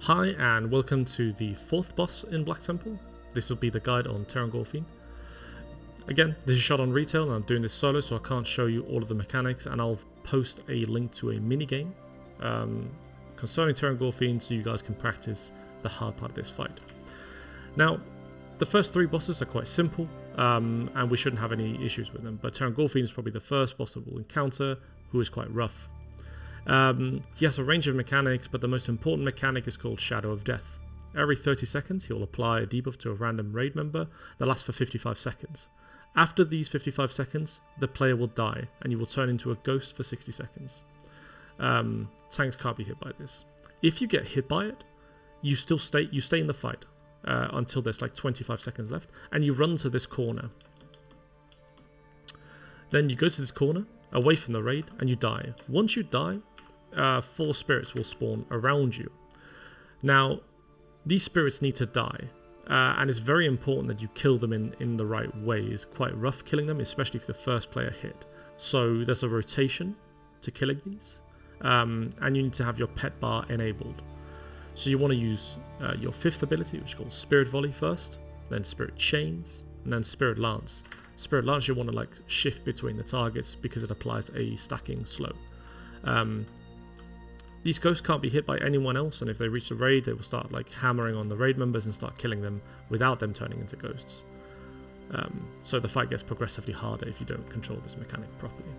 Hi and welcome to the 4th boss in Black Temple. This will be the guide on Teron Gorefiend. Again, this is shot on retail and I'm doing this solo, so I can't show you all of the mechanics, and I'll post a link to a mini game concerning Teron Gorefiend so you guys can practice the hard part of this fight. Now, the first 3 bosses are quite simple and we shouldn't have any issues with them, but Teron Gorefiend is probably the first boss that we'll encounter, who is quite rough. He has a range of mechanics, but the most important mechanic is called Shadow of Death. Every 30 seconds he will apply a debuff to a random raid member that lasts for 55 seconds. After these 55 seconds, the player will die and you will turn into a ghost for 60 seconds. Tanks can't be hit by this. If you get hit by it, you stay in the fight until there's like 25 seconds left, and you run to this corner. Then you go to this corner away from the raid and you die. Once you die, 4 spirits will spawn around you. Now, these spirits need to die, and it's very important that you kill them in the right way. It's quite rough killing them, especially if the first player hit. So there's a rotation to killing these, and you need to have your pet bar enabled. So you want to use your 5th ability, which is called Spirit Volley first, then Spirit Chains, and then Spirit Lance. Spirit Lance you want to like shift between the targets because it applies a stacking slow. These ghosts can't be hit by anyone else, and if they reach the raid, they will start like hammering on the raid members and start killing them without them turning into ghosts. So the fight gets progressively harder if you don't control this mechanic properly.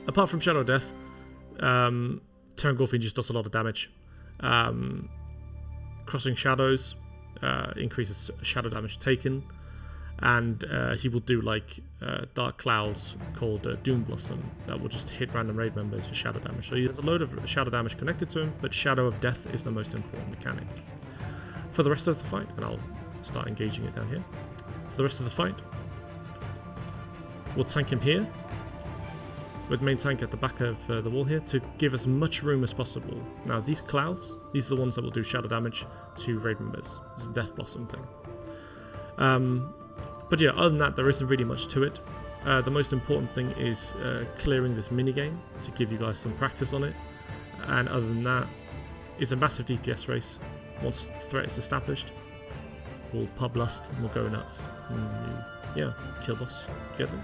Apart from Shadow of Death, Teron Gorefiend just does a lot of damage. Crossing Shadows increases shadow damage taken, and he will do like dark clouds called Doom Blossom that will just hit random raid members for shadow damage. So there's a load of shadow damage connected to him, but Shadow of Death is the most important mechanic. For the rest of the fight, and I'll start engaging it down here. For the rest of the fight, we'll tank him here with main tank at the back of the wall here to give as much room as possible. Now these clouds, these are the ones that will do shadow damage to raid members. This is a Death Blossom thing. But yeah, other than that, there isn't really much to it. The most important thing is clearing this minigame to give you guys some practice on it. And other than that, it's a massive DPS race. Once the threat is established, we'll pub lust and we'll go nuts. And yeah, kill boss, get it.